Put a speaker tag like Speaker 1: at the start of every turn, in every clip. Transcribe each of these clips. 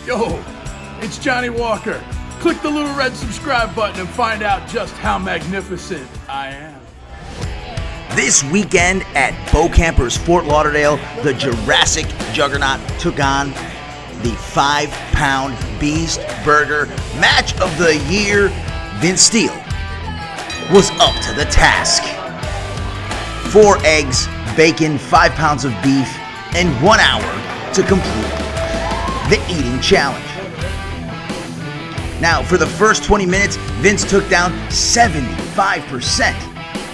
Speaker 1: Yo, it's Johnny Walker. Click the little red subscribe button and find out just how magnificent I am.
Speaker 2: This weekend at Bokampers Fort Lauderdale, the Jurassic Juggernaut took on the 5-pound Beast Burger. Match of the year, Vince Steele was up to the task. 4 eggs, bacon, 5 pounds of beef, and 1 hour to complete the eating challenge. Now, for the first 20 minutes, Vince took down 75%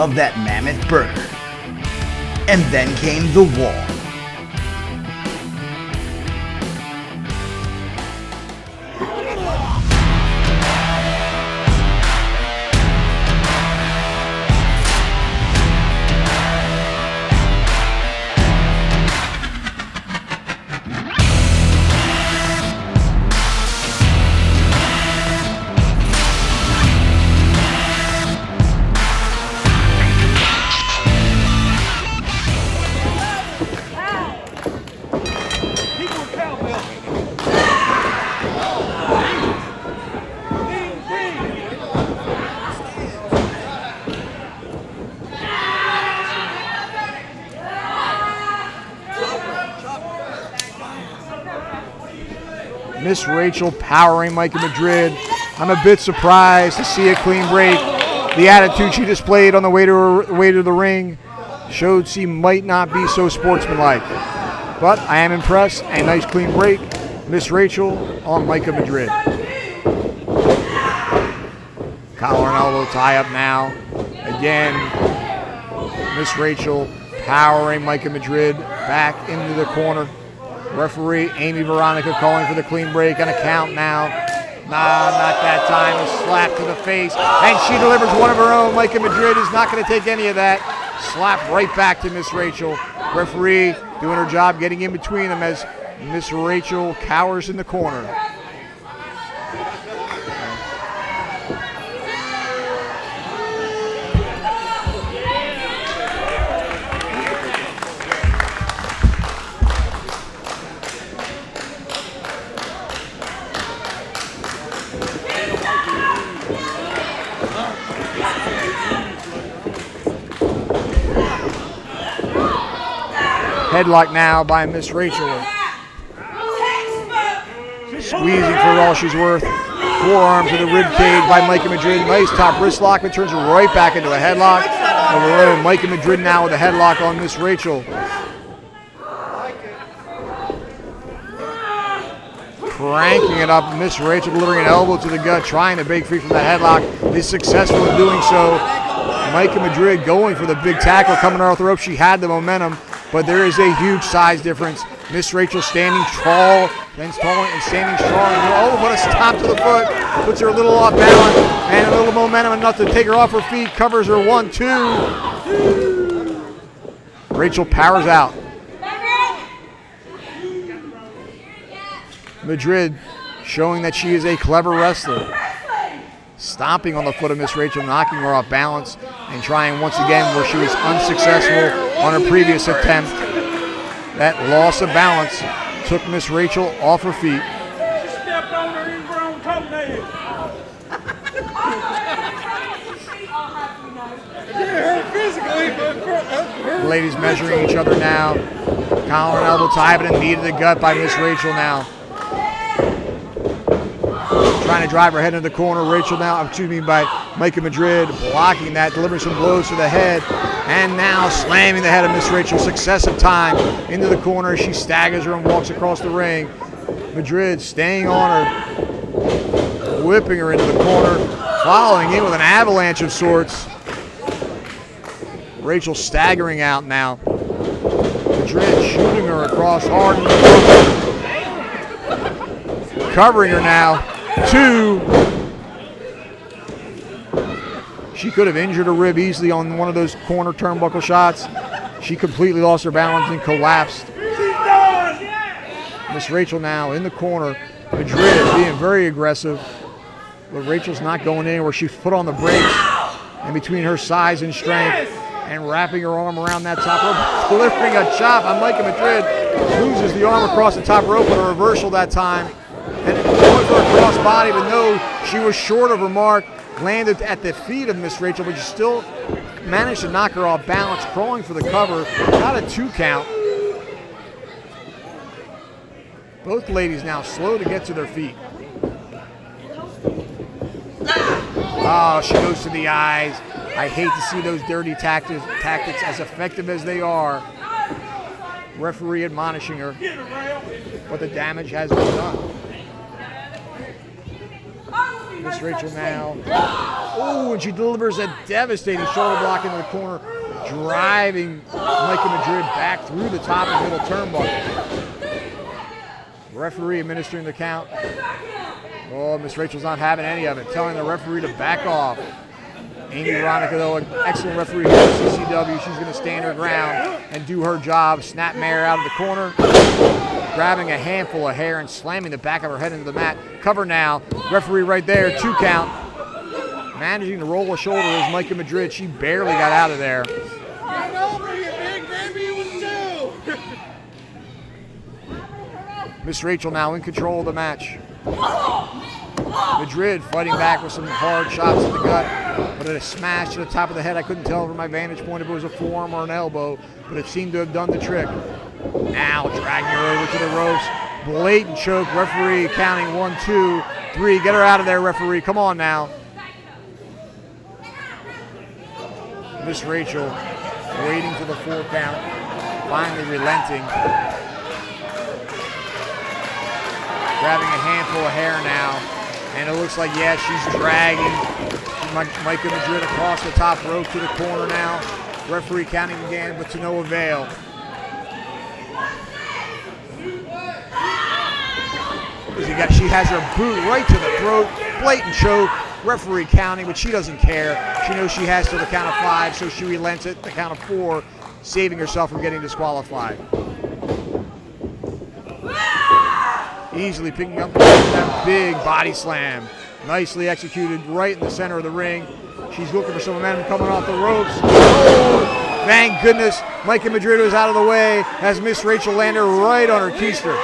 Speaker 2: of that mammoth burger. And then came the wall.
Speaker 3: Miss Rachel powering Myka Madrid. I'm a bit surprised to see a clean break. The attitude she displayed on the way to the ring showed she might not be so sportsmanlike. But I am impressed. A nice clean break. Miss Rachel on Myka Madrid. Collar and elbow tie up now. Again, Miss Rachel powering Myka Madrid back into the corner. Referee Amy Veronica calling for the clean break on a count now. Nah, not that time. A slap to the face. And she delivers one of her own. Myka Madrid is not going to take any of that. Slap right back to Miss Rachel. Referee doing her job, getting in between them as Miss Rachel cowers in the corner. Headlock now by Miss Rachel. Squeezing for all she's worth. Forearm to the rib cage by Myka Madrid. Nice top wrist lock, but turns right back into a headlock. Myka Madrid now with a headlock on Miss Rachel. Cranking it up. Miss Rachel delivering an elbow to the gut, trying to break free from that headlock. Is successful in doing so. Myka Madrid going for the big tackle, coming off the rope. She had the momentum, but there is a huge size difference. Miss Rachel standing tall, and standing strong. Oh, what a stop to the foot. Puts her a little off balance, and a little momentum enough to take her off her feet. Covers her 1-2. Rachel powers out. Madrid showing that she is a clever wrestler. Stomping on the foot of Miss Rachel, knocking her off balance, and trying once again where she was unsuccessful on her previous attempt. That loss of balance took Miss Rachel off her feet.
Speaker 4: She stepped on her ingrown toenail.
Speaker 3: The ladies measuring each other now. Collar and elbow tie, but a knee to the gut by Miss Rachel now. Trying to drive her head into the corner. Rachel now, by Myka Madrid, blocking that, delivering some blows to the head, and now slamming the head of Miss Rachel successive time into the corner. She staggers her and walks across the ring. Madrid staying on her, whipping her into the corner, following in with an avalanche of sorts. Rachel staggering out now. Madrid shooting her across hard. Covering her now. 2. She could have injured her rib easily on one of those corner turnbuckle shots. She completely lost her balance and collapsed. Miss Rachel now in the corner. Madrid being very aggressive, but Rachel's not going anywhere. She's put on the brakes, and between her size and strength, and wrapping her arm around that top rope, delivering a chop on Myka Madrid. Loses the arm across the top rope, but a reversal that time. And going for a crossbody, but no, she was short of her mark. Landed at the feet of Miss Rachel, but she still managed to knock her off balance, crawling for the cover. Got a 2 count. Both ladies now slow to get to their feet. Oh, she goes to the eyes. I hate to see those dirty tactics as effective as they are. Referee admonishing her, but the damage has been done. Miss Rachel now. Oh, and she delivers a devastating shoulder block into the corner, driving Myka Madrid back through the top and middle turnbuckle. Referee administering the count. Oh, Miss Rachel's not having any of it, telling the referee to back off. Amy Veronica, though, an excellent referee here at CCW. She's going to stand her ground and do her job. Snap mare out of the corner, grabbing a handful of hair and slamming the back of her head into the mat. Cover now. Referee right there, 2 count. Managing to roll a shoulder is Myka Madrid. She barely got out of there.
Speaker 4: Get over here, big baby. It was 2.
Speaker 3: Miss Rachel now in control of the match. Madrid fighting back with some hard shots to the gut, but a smash to the top of the head. I couldn't tell from my vantage point if it was a forearm or an elbow, but it seemed to have done the trick. Now dragging her over to the ropes. Blatant choke. Referee counting 1, 2, 3. Get her out of there, referee. Come on now. Miss Rachel waiting to the 4 count. Finally relenting. Grabbing a handful of hair now. And it looks like, yeah, she's dragging Myka Madrid across the top rope to the corner now. Referee counting again, but to no avail. She has her boot right to the throat. Blatant choke. Referee counting, but she doesn't care. She knows she has to the count of 5, so she relents it, the count of 4, saving herself from getting disqualified. Easily picking up that big body slam. Nicely executed right in the center of the ring. She's looking for some momentum coming off the ropes. Oh, thank goodness Myka Madrid was out of the way as Miss Rachel landed right on her keister.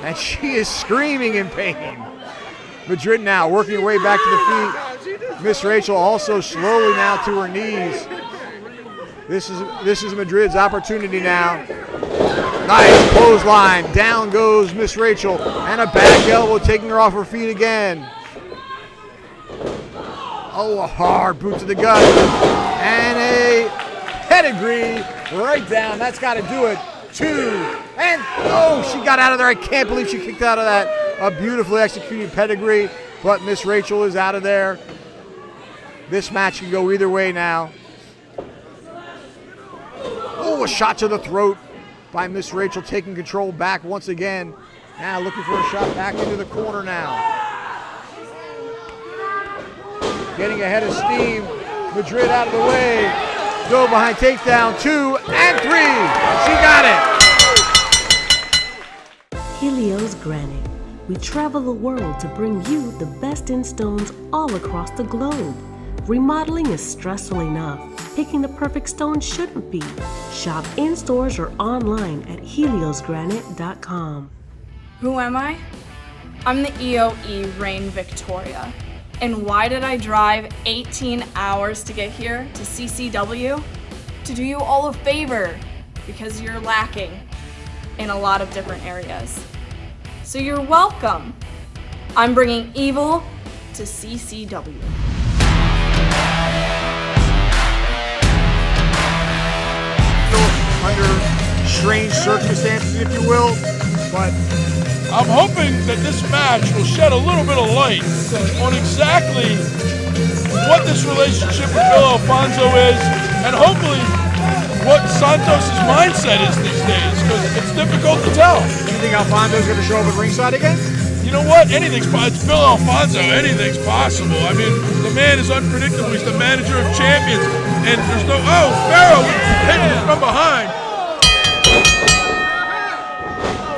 Speaker 3: And she is screaming in pain. Madrid now working her way back to the feet. Miss Rachel also slowly now to her knees. This is Madrid's opportunity now. Nice clothesline. Down goes Miss Rachel. And a back elbow taking her off her feet again. Oh, a hard boot to the gut. And a pedigree right down. That's got to do it. 2. And oh, she got out of there. I can't believe she kicked out of that. A beautifully executed pedigree. But Miss Rachel is out of there. This match can go either way now. Oh, a shot to the throat by Miss Rachel, taking control back once again. Now looking for a shot back into the corner now. Getting ahead of steam. Madrid out of the way. Go behind takedown. 2 and 3. She got it.
Speaker 5: Helios Granite. We travel the world to bring you the best in stones all across the globe. Remodeling is stressful enough. Picking the perfect stone shouldn't be. Shop in stores or online at heliosgranite.com.
Speaker 6: Who am I? I'm the EOE Reign Victoria. And why did I drive 18 hours to get here to CCW? To do you all a favor, because you're lacking in a lot of different areas. So you're welcome. I'm bringing evil to CCW.
Speaker 3: Under strange circumstances, if you will, but
Speaker 1: I'm hoping that this match will shed a little bit of light on exactly what this relationship with Bill Alfonzo is, and hopefully what Santos' mindset is these days, because it's difficult to tell.
Speaker 3: Do you think Alfonso's going to show up at ringside again?
Speaker 1: You know what? Anything's possible. It's Bill Alfonzo. Anything's possible. I mean, the man is unpredictable. He's the manager of champions. And there's no... Oh, Pharaoh hitting him from behind.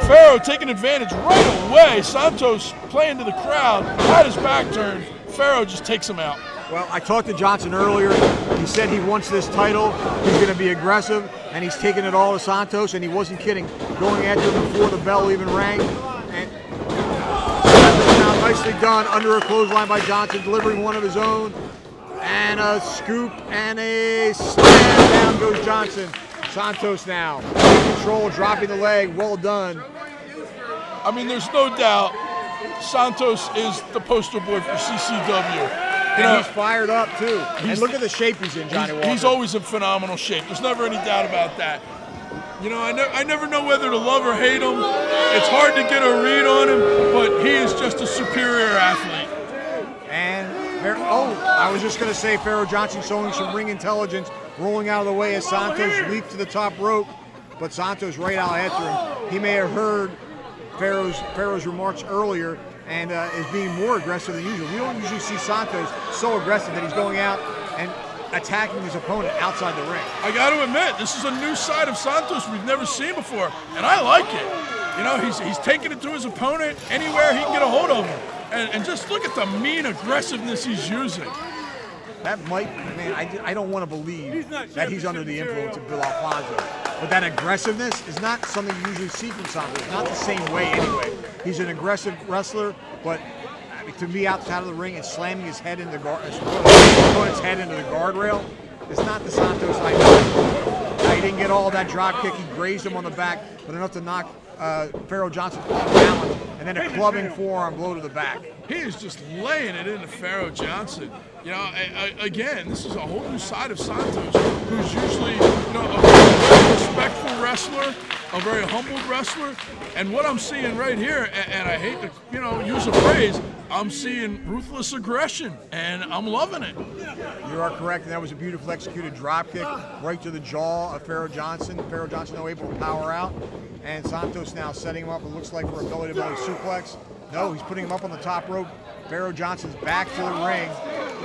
Speaker 1: Pharaoh taking advantage right away. Santos playing to the crowd. Had his back turned. Pharaoh just takes him out.
Speaker 3: Well, I talked to Johnson earlier. He said he wants this title. He's going to be aggressive, and he's taking it all to Santos, and he wasn't kidding. Going after him before the bell even rang. And now nicely done under a clothesline by Johnson, delivering one of his own. And a scoop and a slam. Down goes Johnson. Santos now in control, dropping the leg. Well done.
Speaker 1: I mean, there's no doubt Santos is the poster boy for CCW.
Speaker 3: And he's fired up, too. And look at the shape he's in, Johnny Walker.
Speaker 1: He's always in phenomenal shape. There's never any doubt about that. You know, I never know whether to love or hate him. It's hard to get a read on him, but he is just a superior athlete.
Speaker 3: And, I was just going to say Pharaoh Johnson showing some ring intelligence, rolling out of the way as Santos leaped to the top rope, but Santos right out after him. He may have heard Pharaoh's remarks earlier, and is being more aggressive than usual. We don't usually see Santos so aggressive that he's going out and attacking his opponent outside the ring.
Speaker 1: I got to admit, this is a new side of Santos we've never seen before, and I like it. You know, he's taking it to his opponent anywhere he can get a hold of him. And just look at the mean aggressiveness he's using.
Speaker 3: That might, man, I don't want to believe that he's under the influence of Bill Alfonzo. But that aggressiveness is not something you usually see from Santos. Not the same way anyway. He's an aggressive wrestler, but to be outside of the ring and slamming his head into the opponent's head into the guardrail, it's not the Santos I know. Now, he didn't get all that drop kick. He grazed him on the back, but enough to knock Pharaoh Johnson off balance, and then a clubbing forearm blow to the back.
Speaker 1: He is just laying it into Pharaoh Johnson. You know, again, this is a whole new side of Santos, who's usually, you know, a very respectful wrestler, a very humbled wrestler. And what I'm seeing right here, and I hate to, you know, use a phrase, I'm seeing ruthless aggression, and I'm loving it.
Speaker 3: You are correct, and that was a beautiful executed drop kick right to the jaw of Pharaoh Johnson. Pharaoh Johnson now able to power out, and Santos now setting him up, it looks like, for a belly-to-belly suplex. No, he's putting him up on the top rope. Pharaoh Johnson's back to the ring,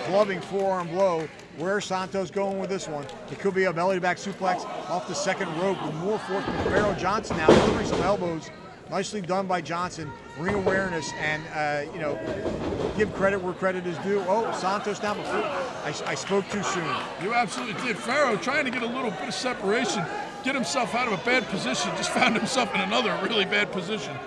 Speaker 3: clubbing forearm blow. Where's Santos going with this one? It could be a belly-to-back suplex off the second rope with more force from Pharaoh Johnson now, delivering some elbows. Nicely done by Johnson. Ring awareness and, you know, give credit where credit is due. Oh, Santos now before. I spoke too soon.
Speaker 1: You absolutely did. Pharaoh trying to get a little bit of separation, get himself out of a bad position, just found himself in another really bad position.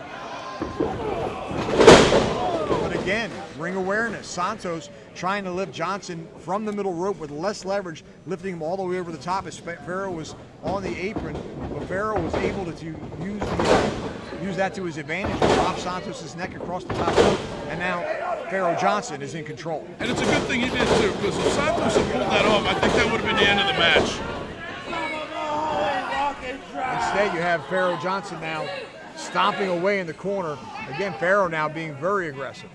Speaker 3: But again, ring awareness. Santos trying to lift Johnson from the middle rope with less leverage, lifting him all the way over the top as Pharaoh was on the apron. But Pharaoh was able to use that to his advantage and drop Santos' neck across the top rope. And now Pharaoh Johnson is in control.
Speaker 1: And it's a good thing he did too, because if Santos had pulled that off, I think that would have been the end of the match.
Speaker 3: Instead, you have Pharaoh Johnson now stomping away in the corner. Again, Pharaoh now being very aggressive.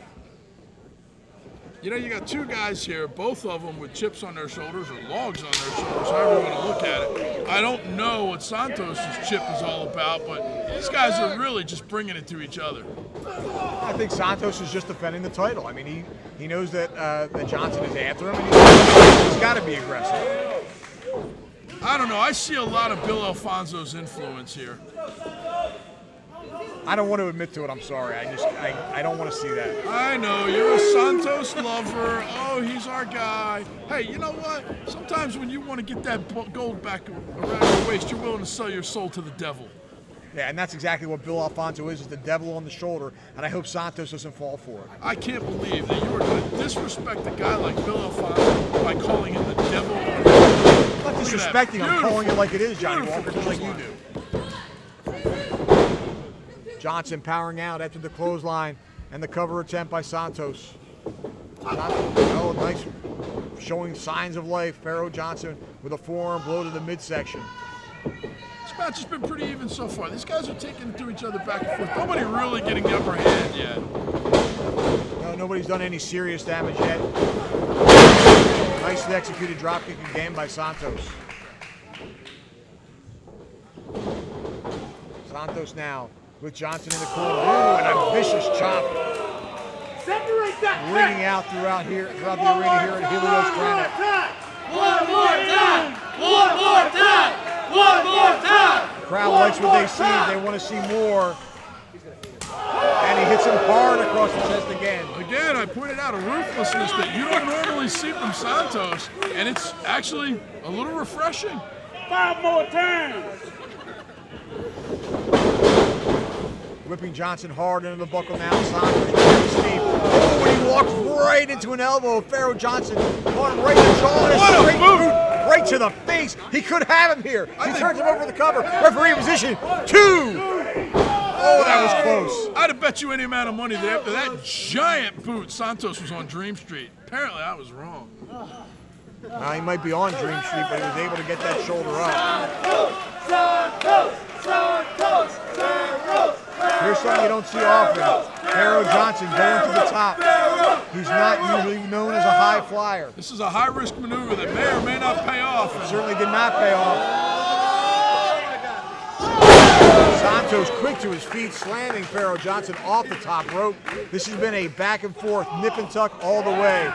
Speaker 1: You know, you got two guys here, both of them with chips on their shoulders or logs on their shoulders, however you want to look at it. I don't know what Santos' chip is all about, but these guys are really just bringing it to each other.
Speaker 3: I think Santos is just defending the title. I mean, he knows that that Johnson is after him, and he's got to be aggressive.
Speaker 1: I don't know. I see a lot of Bill Alfonzo's influence here.
Speaker 3: I don't want to admit to it, I'm sorry. I don't want to see that.
Speaker 1: I know, you're a Santos lover. Oh, he's our guy. Hey, you know what? Sometimes when you want to get that gold back around your waist, you're willing to sell your soul to the devil.
Speaker 3: Yeah, and that's exactly what Bill Alfonzo is the devil on the shoulder, and I hope Santos doesn't fall for it.
Speaker 1: I can't believe that you are going to disrespect a guy like Bill Alfonzo by calling him the devil on the shoulder.
Speaker 3: I'm not disrespecting, I'm calling it like it is, Johnny Walker, just like you do. Johnson powering out after the clothesline and the cover attempt by Santos. Oh, nice, showing signs of life. Pharaoh Johnson with a forearm blow to the midsection.
Speaker 1: This match has been pretty even so far. These guys are taking it to each other back and forth. Nobody really getting the upper hand yet.
Speaker 3: No, nobody's done any serious damage yet. Nicely executed dropkick again by Santos. Santos now with Johnson in the corner. Ooh, and a vicious chop.
Speaker 4: Separate that.
Speaker 3: Ringing out throughout the arena here at Helios Granite.
Speaker 4: One more time. One more time. One more time.
Speaker 3: The crowd likes what they see. They want to see more. And he hits him hard across the chest again.
Speaker 1: Again, I pointed out a ruthlessness that you don't normally see from Santos, and it's actually a little refreshing.
Speaker 4: 5 more times.
Speaker 3: Whipping Johnson hard into the buckle now. Santos very steep. Oh, and he walks right into an elbow. Pharaoh Johnson going right to the jaw. And a straight boot right to the face. He could have him here. He turns him over the cover. Referee in position. 2. Oh, that was close.
Speaker 1: I'd have bet you any amount of money that after that giant boot, Santos was on Dream Street. Apparently, I was wrong.
Speaker 3: Now, he might be on Dream Street, but he was able to get that shoulder up. Here's something you don't see often. Pharaoh Johnson going to the top. He's not usually known as a high flyer.
Speaker 1: This is a high-risk maneuver that may or may not pay off.
Speaker 3: It certainly did not pay off. Santos quick to his feet, slamming Pharaoh Johnson off the top rope. This has been a back and forth, nip and tuck all the way.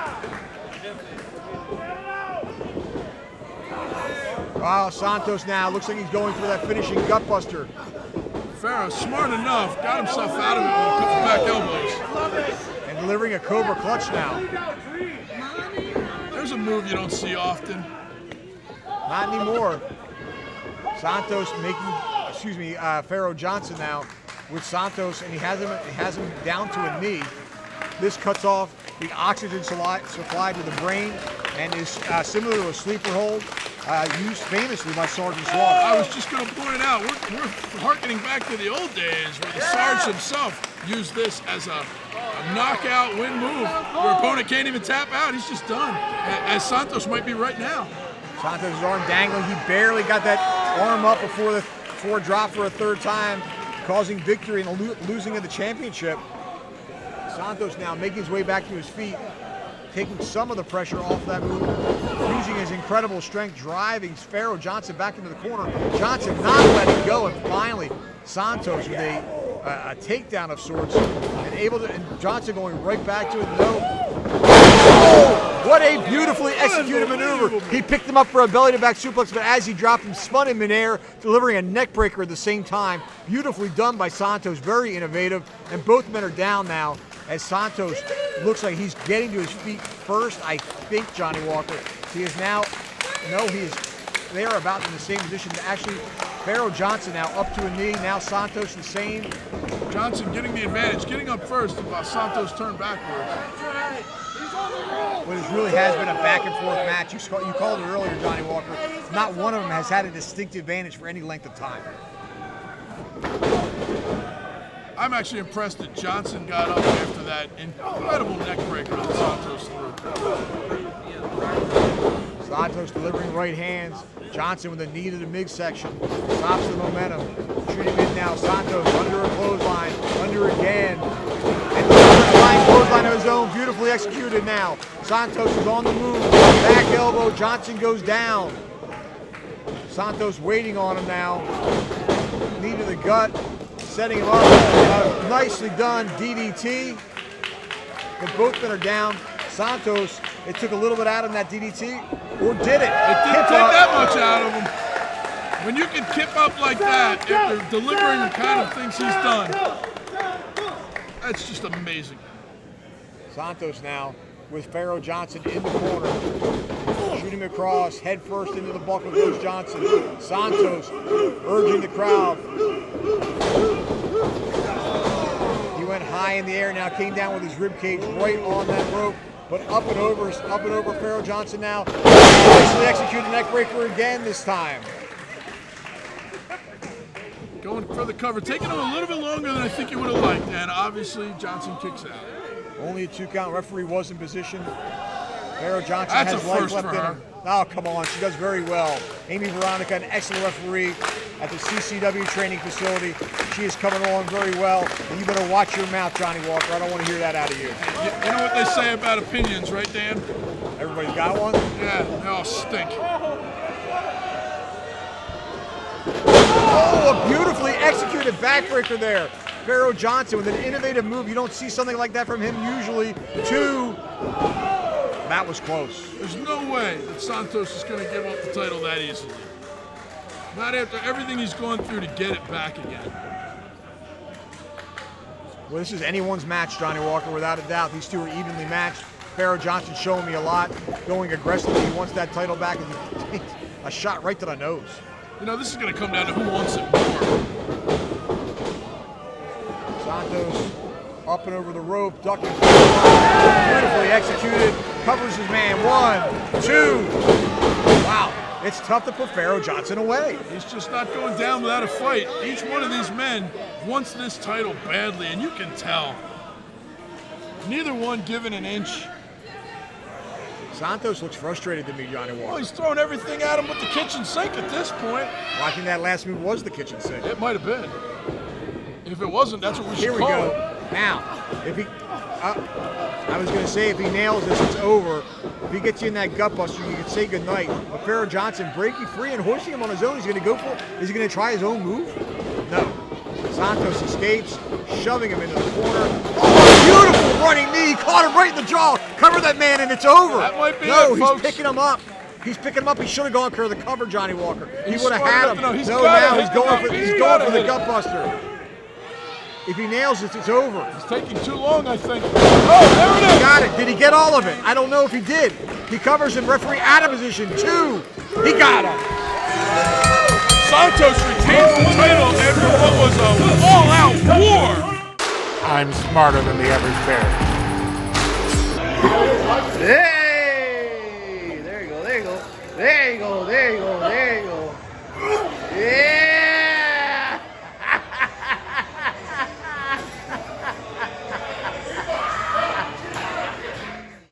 Speaker 3: Wow, Santos now looks like he's going for that finishing gutbuster.
Speaker 1: Pharaoh, smart enough, got himself out of it with a couple back elbows.
Speaker 3: And delivering a Cobra clutch now.
Speaker 1: There's a move you don't see often.
Speaker 3: Not anymore. Santos Pharaoh Johnson now with Santos, and he has him down to a knee. This cuts off the oxygen supply to the brain and is similar to a sleeper hold used famously by Sergeant Slaughter.
Speaker 1: I was just going to point out, we're harkening back to the old days where the Sarge himself used this as a knockout win move. Your opponent can't even tap out, he's just done. As Santos might be right now.
Speaker 3: Santos' arm dangling, he barely got that arm up before it dropped for a third time, causing victory and losing of the championship. Santos now making his way back to his feet, taking some of the pressure off that move, using his incredible strength, driving Pharaoh Johnson back into the corner. Johnson not letting go, and finally Santos with a takedown of sorts, and Johnson going right back to it. Oh, what a beautifully executed maneuver. He picked him up for a belly-to-back suplex, but as he dropped him, spun him in air, delivering a neck breaker at the same time. Beautifully done by Santos, very innovative, and both men are down now as Santos looks like he's getting to his feet first, I think, Johnny Walker. He is now, they are about in the same position. Actually, Pharaoh Johnson now up to a knee, now Santos the same.
Speaker 1: Johnson getting the advantage, getting up first while Santos turned backwards.
Speaker 3: Well, this really has been a back and forth match. You called it earlier, Johnny Walker. Not one of them has had a distinct advantage for any length of time.
Speaker 1: I'm actually impressed that Johnson got up after that incredible neck breaker that Santos threw.
Speaker 3: Santos delivering right hands. Johnson with a knee to the midsection. Stops the momentum. Shooting in now. Santos under a clothesline. Under again. And the flying clothesline of his own. Beautifully executed now. Santos is on the move. Back elbow. Johnson goes down. Santos waiting on him now. Knee to the gut. Setting him up. Nicely done DDT. But both men are down. Santos, it took a little bit out of him, that DDT, or did it?
Speaker 1: It didn't take that much out of him. When you can kip up like that after delivering the kind of things he's done, that's just amazing.
Speaker 3: Santos now with Pharaoh Johnson in the corner. Shooting across, head first into the buckle goes Johnson. Santos urging the crowd. He went high in the air, now came down with his ribcage right on that rope. But up and over Pharaoh Johnson now. Nicely executed neck breaker again this time.
Speaker 1: Going for the cover, taking him a little bit longer than I think he would have liked, and obviously Johnson kicks out.
Speaker 3: Only a 2 count. Referee was in position. Pharaoh Johnson
Speaker 1: That's
Speaker 3: has
Speaker 1: a
Speaker 3: life
Speaker 1: first
Speaker 3: left
Speaker 1: for
Speaker 3: in
Speaker 1: her.
Speaker 3: him. Oh, come on. She does very well. Amy Veronica, an excellent referee at the CCW training facility. She is coming along very well. And you better watch your mouth, Johnny Walker. I don't want to hear that out of you.
Speaker 1: You know what they say about opinions, right, Dan?
Speaker 3: Everybody's got one?
Speaker 1: Yeah, they all stink.
Speaker 3: Oh, a beautifully executed backbreaker there. Pharaoh Johnson with an innovative move. You don't see something like that from him usually. 2. That was close.
Speaker 1: There's no way that Santos is going to give up the title that easily. Not after everything he's gone through to get it back again.
Speaker 3: Well, this is anyone's match, Johnny Walker, without a doubt. These two are evenly matched. Pharaoh Johnson showing me a lot, going aggressively. He wants that title back, and he takes a shot right to the nose.
Speaker 1: You know, this is going to come down to who wants it more.
Speaker 3: Santos up and over the rope, ducking. Beautifully executed. Covers his man. 1, 2. Wow. It's tough to put Pharaoh Johnson away.
Speaker 1: He's just not going down without a fight. Each one of these men wants this title badly, and you can tell. Neither one given an inch.
Speaker 3: Santos looks frustrated to me, Johnny Walker.
Speaker 1: Well, he's throwing everything at him with the kitchen sink at this point.
Speaker 3: Watching that last move was the kitchen sink.
Speaker 1: It might have been. If it wasn't, that's what we should
Speaker 3: Here we
Speaker 1: call
Speaker 3: go.
Speaker 1: it.
Speaker 3: Now, if he, I was going to say if he nails this, it's over. If he gets you in that gut buster, you can say goodnight. But Pharaoh Johnson breaking free and hoisting him on his own. He's going to go for it. Is he going to try his own move? No. Santos escapes, shoving him into the corner. Oh, beautiful running knee. Caught him right in the jaw. Cover that man and it's over.
Speaker 1: That might be
Speaker 3: no,
Speaker 1: it,
Speaker 3: he's
Speaker 1: folks.
Speaker 3: picking him up. He's picking him up. He should have gone for the cover, Johnny Walker. He
Speaker 1: He's
Speaker 3: would have
Speaker 1: smart
Speaker 3: had
Speaker 1: enough
Speaker 3: him.
Speaker 1: to know he's
Speaker 3: No,
Speaker 1: gotta
Speaker 3: now
Speaker 1: hit
Speaker 3: he's
Speaker 1: him.
Speaker 3: going for the
Speaker 1: Hit him.
Speaker 3: gut buster. If he nails it, it's over.
Speaker 1: He's taking too long, I think. Oh, there it is.
Speaker 3: Got it. Did he get all of it? I don't know if he did. He covers him. Referee out of position. 2. He got him.
Speaker 1: Santos retains the title after what was an all-out war.
Speaker 7: I'm smarter than the average bear.
Speaker 4: Hey! There you go, there you go. There you go, there you go, there you go.